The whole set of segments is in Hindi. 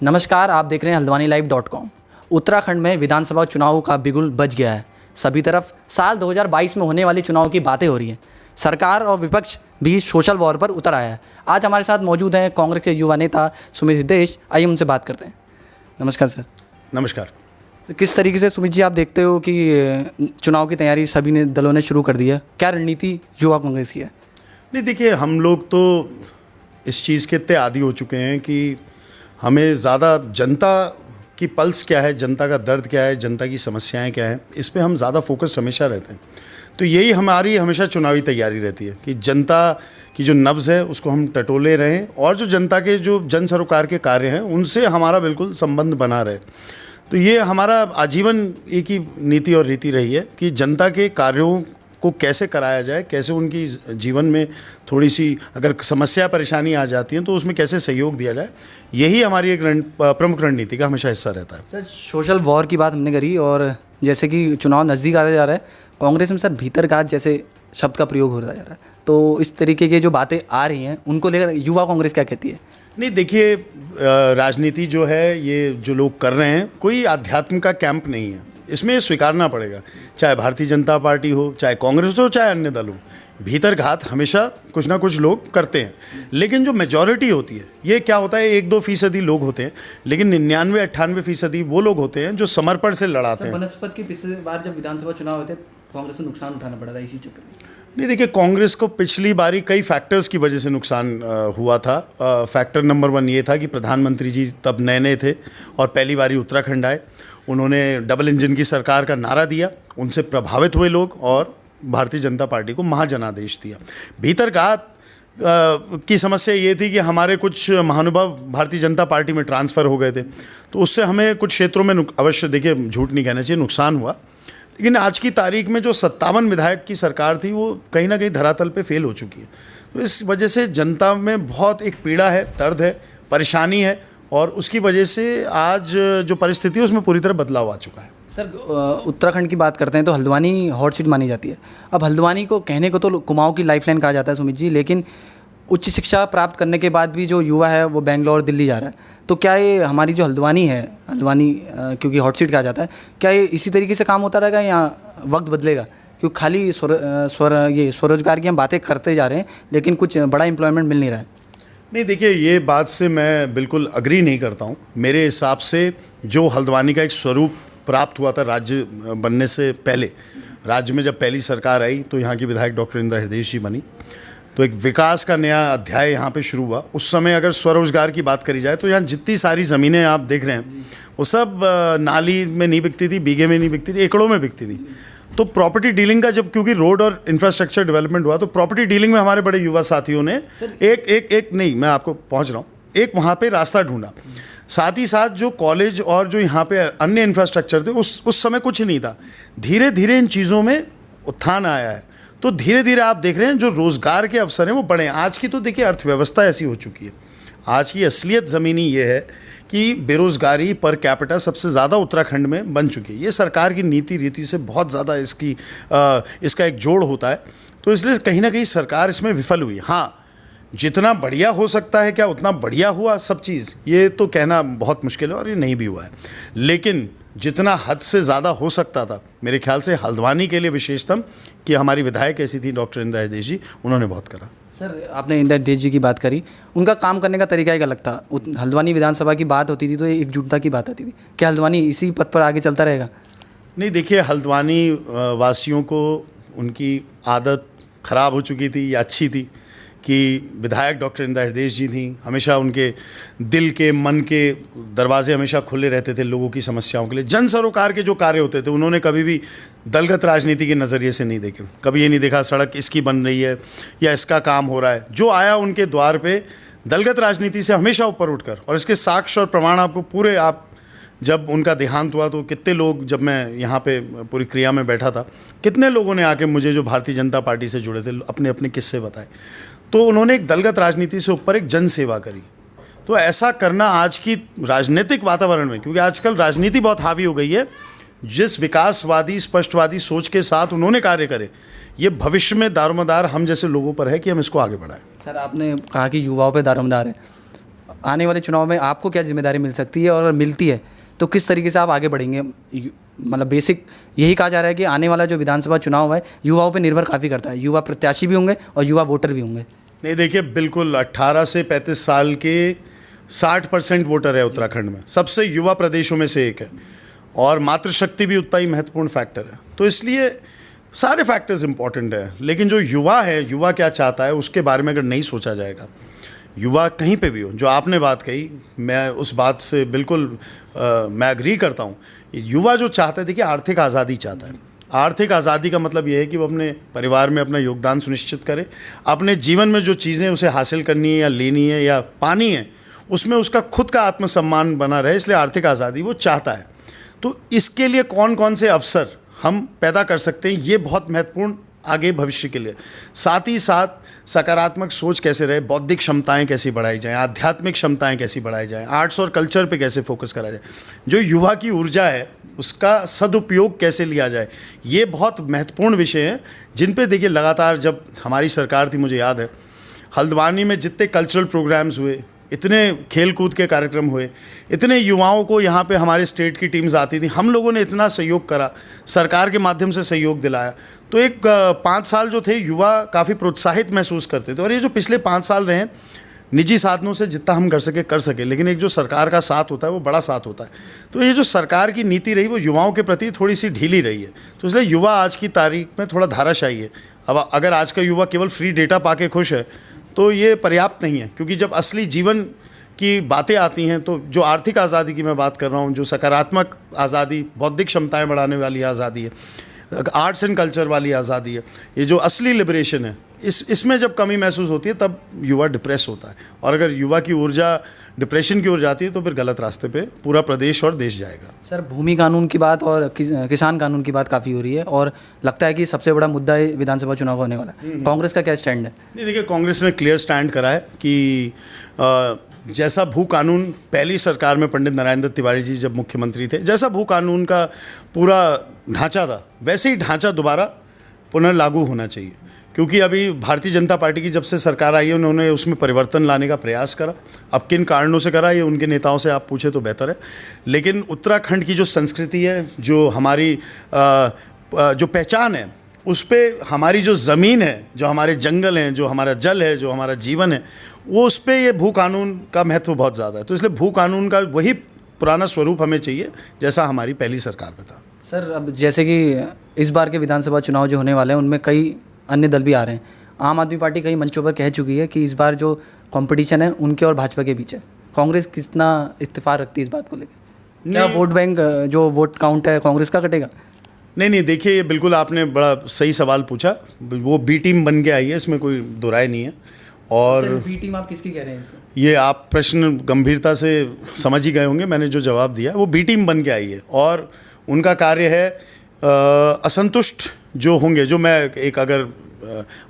नमस्कार, आप देख रहे हैं हल्द्वानीलाइव.com। उत्तराखंड में विधानसभा चुनाव का बिगुल बज गया है। सभी तरफ साल 2022 में होने वाले चुनाव की बातें हो रही हैं। सरकार और विपक्ष भी सोशल वॉर पर उतर आया है। आज हमारे साथ मौजूद हैं कांग्रेस के युवा नेता सुमित सिद्धेश। आइए उनसे बात करते हैं। नमस्कार सर। नमस्कार। तो किस तरीके से सुमित जी आप देखते हो कि चुनाव की तैयारी सभी ने दलों ने शुरू कर दी है? क्या रणनीति युवा कांग्रेस की है? नहीं, देखिए, हम लोग तो इस चीज़ के इतने आदी हो चुके हैं कि हमें ज़्यादा जनता की पल्स क्या है, जनता का दर्द क्या है, जनता की समस्याएं क्या हैं, इस पे हम ज़्यादा फोकस्ड हमेशा रहते हैं। तो यही हमारी हमेशा चुनावी तैयारी रहती है कि जनता की जो नब्ज़ है उसको हम टटोले रहें और जो जनता के जो जन सरोकार के कार्य हैं उनसे हमारा बिल्कुल संबंध बना रहे। तो ये हमारा आजीवन एक ही नीति और रीति रही है कि जनता के कार्यों को कैसे कराया जाए, कैसे उनकी जीवन में थोड़ी सी अगर समस्या परेशानी आ जाती है तो उसमें कैसे सहयोग दिया जाए, यही हमारी एक प्रमुख रणनीति का हमेशा हिस्सा रहता है। सर, सोशल वॉर की बात हमने करी और जैसे कि चुनाव नज़दीक आता जा रहा है, कांग्रेस में सर भीतरघात जैसे शब्द का प्रयोग होता जा रहा है। तो इस तरीके की जो बातें आ रही हैं उनको लेकर युवा कांग्रेस क्या कहती है? नहीं, देखिए, राजनीति जो है ये जो लोग कर रहे हैं कोई आध्यात्म का कैंप नहीं है, इसमें स्वीकारना पड़ेगा। चाहे भारतीय जनता पार्टी हो, चाहे कांग्रेस हो, चाहे अन्य दल हो, भीतरघात हमेशा कुछ ना कुछ लोग करते हैं। लेकिन जो मेजॉरिटी होती है, ये क्या होता है, 1-2% लोग होते हैं, लेकिन 99-98% वो लोग होते हैं जो समर्पण से लड़ाते हैं। बनस्पत की पिछली बार जब विधानसभा चुनाव होते कांग्रेस को नुकसान उठाना पड़ा था इसी चक्कर में। नहीं, देखिए, कांग्रेस को पिछली बारी कई फैक्टर्स की वजह से नुकसान हुआ था। फैक्टर नंबर 1 ये था कि प्रधानमंत्री जी तब नए थे और पहली बारी उत्तराखंड आए। उन्होंने डबल इंजन की सरकार का नारा दिया, उनसे प्रभावित हुए लोग और भारतीय जनता पार्टी को महाजनादेश दिया। भीतरघात की समस्या ये थी कि हमारे कुछ महानुभाव भारतीय जनता पार्टी में ट्रांसफ़र हो गए थे, तो उससे हमें कुछ क्षेत्रों में अवश्य, देखिए, झूठ नहीं कहना चाहिए, नुकसान हुआ। लेकिन आज की तारीख में जो 57 विधायक की सरकार थी वो कहीं ना कहीं धरातल पे फेल हो चुकी है। तो इस वजह से जनता में बहुत एक पीड़ा है, दर्द है, परेशानी है और उसकी वजह से आज जो परिस्थिति है उसमें पूरी तरह बदलाव आ चुका है। सर, उत्तराखंड की बात करते हैं तो हल्द्वानी हॉट सीट मानी जाती है। अब हल्द्वानी को कहने को तो कुमाऊं की लाइफलाइन कहा जाता है सुमित जी, लेकिन उच्च शिक्षा प्राप्त करने के बाद भी जो युवा है वो बेंगलोर दिल्ली जा रहा है। तो क्या ये हमारी जो हल्द्वानी है, क्योंकि हॉट सीट कहा जाता है, क्या ये इसी तरीके से काम होता रहेगा या वक्त बदलेगा? क्योंकि खाली स्वरोजगार की हम बातें करते जा रहे हैं लेकिन कुछ बड़ा एम्प्लॉयमेंट मिल नहीं रहा है। नहीं, देखिए, ये बात से मैं बिल्कुल अग्री नहीं करता हूँ। मेरे हिसाब से जो हल्द्वानी का एक स्वरूप प्राप्त हुआ था राज्य बनने से पहले, राज्य में जब पहली सरकार आई तो यहाँ की विधायक डॉक्टर इंदिरा हृदय जी बनी, तो एक विकास का नया अध्याय यहाँ पे शुरू हुआ। उस समय अगर स्वरोजगार की बात करी जाए तो यहाँ जितनी सारी ज़मीनें आप देख रहे हैं वो सब नाली में नहीं बिकती थी, बीघे में नहीं बिकती थी, एकड़ों में बिकती थी। तो प्रॉपर्टी डीलिंग का जब, क्योंकि रोड और इंफ्रास्ट्रक्चर डेवलपमेंट हुआ, तो प्रॉपर्टी डीलिंग में हमारे बड़े युवा साथियों ने एक नहीं, मैं आपको पहुँच रहा हूँ, एक वहाँ पे रास्ता ढूंढा। साथ ही साथ जो कॉलेज और जो यहाँ पे अन्य इंफ्रास्ट्रक्चर थे उस समय कुछ नहीं था। धीरे धीरे इन चीज़ों में उत्थान आया है, तो धीरे धीरे आप देख रहे हैं जो रोज़गार के अवसर हैं वो बढ़े हैं। आज की तो देखिए अर्थव्यवस्था ऐसी हो चुकी है, आज की असलियत ज़मीनी ये है कि बेरोज़गारी पर कैपिटा सबसे ज़्यादा उत्तराखंड में बन चुकी है। ये सरकार की नीति रीति से बहुत ज़्यादा इसका एक जोड़ होता है, तो इसलिए कहीं ना कहीं सरकार इसमें विफल हुई। हाँ, जितना बढ़िया हो सकता है क्या उतना बढ़िया हुआ सब चीज़, ये तो कहना बहुत मुश्किल है और ये नहीं भी हुआ है। लेकिन जितना हद से ज़्यादा हो सकता था, मेरे ख्याल से हल्द्वानी के लिए विशेषतम कि हमारी विधायक ऐसी थी डॉक्टर इंदिरा हृदय जी, उन्होंने बहुत करा। सर, आपने इंदिरा हृदय जी की बात करी, उनका काम करने का तरीका एक अलग था। हल्द्वानी विधानसभा की बात होती थी तो एकजुटता की बात आती थी। क्या हल्द्वानी इसी पथ पर आगे चलता रहेगा? नहीं, देखिए, हल्द्वानी वासियों को उनकी आदत ख़राब हो चुकी थी या अच्छी थी कि विधायक डॉक्टर इंदिरा हृदय जी थी, हमेशा उनके दिल के मन के दरवाजे हमेशा खुले रहते थे लोगों की समस्याओं के लिए। जन सरोकार के जो कार्य होते थे उन्होंने कभी भी दलगत राजनीति के नज़रिए से नहीं देखे। कभी ये नहीं देखा सड़क इसकी बन रही है या इसका काम हो रहा है। जो आया उनके द्वार पे दलगत राजनीति से हमेशा ऊपर उठकर, और इसके साक्ष्य और प्रमाण आपको पूरे, आप जब उनका देहांत हुआ तो कितने लोग, जब मैं यहाँ पे पूरी क्रिया में बैठा था, कितने लोगों ने आके मुझे जो भारतीय जनता पार्टी से जुड़े थे अपने अपने किस्से बताए। तो उन्होंने एक दलगत राजनीति से ऊपर एक जन सेवा करी। तो ऐसा करना आज की राजनीतिक वातावरण में, क्योंकि आजकल राजनीति बहुत हावी हो गई है, जिस विकासवादी स्पष्टवादी सोच के साथ उन्होंने कार्य करे, ये भविष्य में दारोमदार हम जैसे लोगों पर है कि हम इसको आगे बढ़ाएं। सर, आपने कहा कि युवाओं पे दारोमदार है। आने वाले चुनाव में आपको क्या जिम्मेदारी मिल सकती है, और अगर मिलती है तो किस तरीके से आप आगे बढ़ेंगे? मतलब बेसिक यही कहा जा रहा है कि आने वाला जो विधानसभा चुनाव है युवाओं पे निर्भर काफ़ी करता है, युवा प्रत्याशी भी होंगे और युवा वोटर भी होंगे। नहीं देखिए, बिल्कुल 18 से 35 साल के 60% वोटर है उत्तराखंड में, सबसे युवा प्रदेशों में से एक है, और मातृशक्ति भी उतना ही महत्वपूर्ण फैक्टर है। तो इसलिए सारे फैक्टर्स इंपॉर्टेंट है, लेकिन जो युवा है, युवा क्या चाहता है उसके बारे में अगर नहीं सोचा जाएगा, युवा कहीं पे भी हो, जो आपने बात कही मैं उस बात से बिल्कुल मैं एग्री करता हूँ। युवा जो चाहता है, देखिए आर्थिक आज़ादी चाहता है। आर्थिक आज़ादी का मतलब ये है कि वो अपने परिवार में अपना योगदान सुनिश्चित करे, अपने जीवन में जो चीज़ें उसे हासिल करनी है या लेनी है या पानी है उसमें उसका खुद का आत्मसम्मान बना रहे, इसलिए आर्थिक आज़ादी वो चाहता है। तो इसके लिए कौन कौन से अवसर हम पैदा कर सकते हैं, ये बहुत महत्वपूर्ण आगे भविष्य के लिए। साथ ही साथ सकारात्मक सोच कैसे रहे, बौद्धिक क्षमताएं कैसी बढ़ाई जाएं, आध्यात्मिक क्षमताएं कैसी बढ़ाई जाएं, आर्ट्स और कल्चर पे कैसे फोकस करा जाए, जो युवा की ऊर्जा है उसका सदुपयोग कैसे लिया जाए, ये बहुत महत्वपूर्ण विषय हैं जिन पे देखिए लगातार जब हमारी सरकार थी, मुझे याद है हल्द्वानी में जितने कल्चरल प्रोग्राम्स हुए, इतने खेल कूद के कार्यक्रम हुए, इतने युवाओं को यहाँ पे हमारे स्टेट की टीम्स आती थी, हम लोगों ने इतना सहयोग करा, सरकार के माध्यम से सहयोग दिलाया। तो एक 5 साल जो थे युवा काफ़ी प्रोत्साहित महसूस करते थे। और ये जो पिछले 5 साल रहे हैं, निजी साधनों से जितना हम कर सके, लेकिन एक जो सरकार का साथ होता है वो बड़ा साथ होता है। तो ये जो सरकार की नीति रही वो युवाओं के प्रति थोड़ी सी ढीली रही है, तो इसलिए युवा आज की तारीख में थोड़ा धाराशायी है। अब अगर आज का युवा केवल फ्री डेटा पाके खुश है तो ये पर्याप्त नहीं है, क्योंकि जब असली जीवन की बातें आती हैं तो जो आर्थिक आज़ादी की मैं बात कर रहा हूँ, जो सकारात्मक आज़ादी, बौद्धिक क्षमताएं बढ़ाने वाली आज़ादी है, आर्ट्स एंड कल्चर वाली आज़ादी है, ये जो असली लिबरेशन है, इसमें जब कमी महसूस होती है तब युवा डिप्रेस होता है। और अगर युवा की ऊर्जा डिप्रेशन की ओर जाती है तो फिर गलत रास्ते पे पूरा प्रदेश और देश जाएगा। सर, भूमि कानून की बात और किसान कानून की बात काफ़ी हो रही है, और लगता है कि सबसे बड़ा मुद्दा विधानसभा चुनाव होने वाला है। कांग्रेस का क्या स्टैंड है? नहीं देखिए, कांग्रेस ने क्लियर स्टैंड करा है कि जैसा भू कानून पहली सरकार में पंडित नारायण दत्त तिवारी जी जब मुख्यमंत्री थे, जैसा भू कानून का पूरा ढांचा था, वैसे ही ढांचा दोबारा पुनर्लागू होना चाहिए। क्योंकि अभी भारतीय जनता पार्टी की जब से सरकार आई है उन्होंने उसमें परिवर्तन लाने का प्रयास करा। अब किन कारणों से करा ये उनके नेताओं से आप पूछे तो बेहतर है, लेकिन उत्तराखंड की जो संस्कृति है, जो हमारी जो पहचान है, उस पर हमारी जो ज़मीन है, जो हमारे जंगल हैं, जो हमारा जल है, जो हमारा जीवन है, वो उस पर ये भू कानून का महत्व बहुत ज़्यादा है। तो इसलिए भू कानून का वही पुराना स्वरूप हमें चाहिए जैसा हमारी पहली सरकार में था। सर, अब जैसे कि इस बार के विधानसभा चुनाव जो होने वाले हैं उनमें कई अन्य दल भी आ रहे हैं। आम आदमी पार्टी कई मंचों पर कह चुकी है कि इस बार जो कंपटीशन है उनके और भाजपा के बीच है। कांग्रेस कितना इत्तेफाक रखती है इस बात को लेकर? क्या वोट बैंक, जो वोट काउंट है, कांग्रेस का कटेगा? नहीं देखिए, ये बिल्कुल आपने बड़ा सही सवाल पूछा। वो बी टीम बन के आई है, इसमें कोई दो राय नहीं है। और बी टीम आप किसकी कह रहे हैं इसको? ये आप प्रश्न गंभीरता से समझ ही गए होंगे, मैंने जो जवाब दिया वो बी टीम बन के आई है, और उनका कार्य है असंतुष्ट जो होंगे, जो मैं एक अगर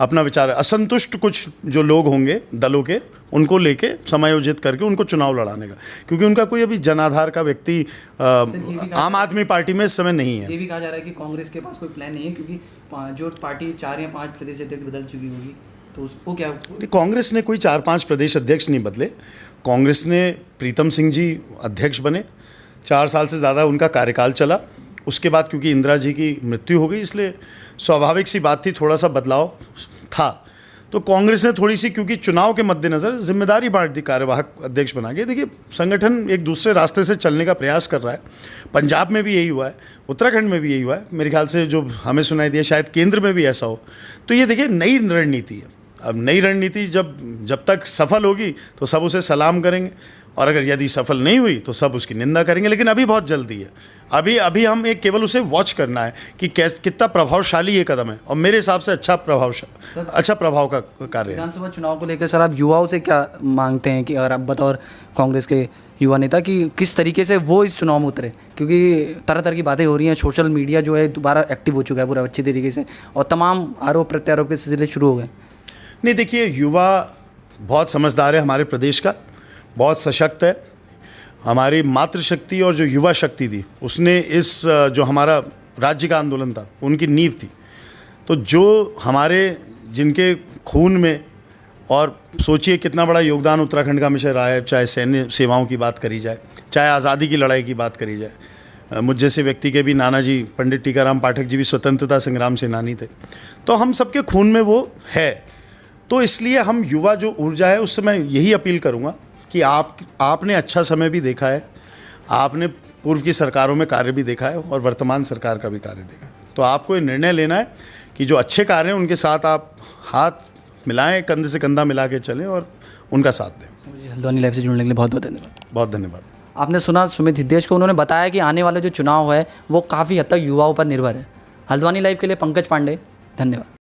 अपना विचार है, असंतुष्ट कुछ जो लोग होंगे दलों के, उनको लेके समायोजित करके उनको चुनाव लड़ाने का, क्योंकि उनका कोई अभी जनाधार का व्यक्ति आम आदमी पार्टी में इस समय नहीं है। ये भी कहा जा रहा है कि कांग्रेस के पास कोई प्लान नहीं है, क्योंकि जो पार्टी 4 या 5 प्रदेश अध्यक्ष बदल चुकी होगी, तो उसको क्या? कांग्रेस ने कोई 4-5 प्रदेश अध्यक्ष नहीं बदले। कांग्रेस ने प्रीतम सिंह जी अध्यक्ष बने, 4 साल से ज़्यादा उनका कार्यकाल चला। उसके बाद क्योंकि इंदिरा जी की मृत्यु हो गई, इसलिए स्वाभाविक सी बात थी, थोड़ा सा बदलाव था। तो कांग्रेस ने थोड़ी सी, क्योंकि चुनाव के मद्देनज़र जिम्मेदारी बांट दी, कार्यवाहक अध्यक्ष बना के। देखिए, संगठन एक दूसरे रास्ते से चलने का प्रयास कर रहा है। पंजाब में भी यही हुआ है, उत्तराखंड में भी यही हुआ है, मेरे ख्याल से जो हमें सुनाई दिया शायद केंद्र में भी ऐसा हो। तो ये देखिए नई रणनीति है। अब नई रणनीति जब तक सफल होगी तो सब उसे सलाम करेंगे, और अगर यदि सफल नहीं हुई तो सब उसकी निंदा करेंगे। लेकिन अभी बहुत जल्दी है, अभी हम एक केवल उसे वॉच करना है कि कितना प्रभावशाली ये कदम है, और मेरे हिसाब से अच्छा प्रभाव का कार्य है। विधानसभा चुनाव को लेकर सर आप युवाओं से क्या मांगते हैं, कि अगर आप बतौर कांग्रेस के युवा नेता, कि किस तरीके से वो इस चुनाव में उतरे? क्योंकि तरह तरह की बातें हो रही हैं, सोशल मीडिया जो है दोबारा एक्टिव हो चुका है पूरा अच्छी तरीके से, और तमाम आरोप प्रत्यारोप के सिलसिले शुरू हो गए। नहीं देखिए, युवा बहुत समझदार है, हमारे प्रदेश का बहुत सशक्त है। हमारी मातृशक्ति और जो युवा शक्ति थी उसने इस जो हमारा राज्य का आंदोलन था उनकी नींव थी। तो जो हमारे जिनके खून में और सोचिए कितना बड़ा योगदान उत्तराखंड का हमेशा रहा है, चाहे सैन्य सेवाओं की बात करी जाए, चाहे आज़ादी की लड़ाई की बात करी जाए। मुझ जैसे व्यक्ति के भी नाना जी पंडित टीकाराम पाठक जी भी स्वतंत्रता संग्राम सेनानी थे, तो हम सबके खून में वो है। तो इसलिए हम युवा जो ऊर्जा है उससे मैं यही अपील करूँगा कि आपने अच्छा समय भी देखा है, आपने पूर्व की सरकारों में कार्य भी देखा है और वर्तमान सरकार का भी कार्य देखा है, तो आपको ये निर्णय लेना है कि जो अच्छे कार्य हैं उनके साथ आप हाथ मिलाएं, कंधे से कंधा मिला के चलें और उनका साथ दें। हल्द्वानी लाइव से जुड़ने के लिए बहुत बहुत धन्यवाद। बहुत धन्यवाद। आपने सुना सुमित हितेश को, उन्होंने बताया कि आने वाला जो चुनाव है वो काफ़ी हद तक युवाओं पर निर्भर है। हल्द्वानी लाइव के लिए पंकज पांडे, धन्यवाद।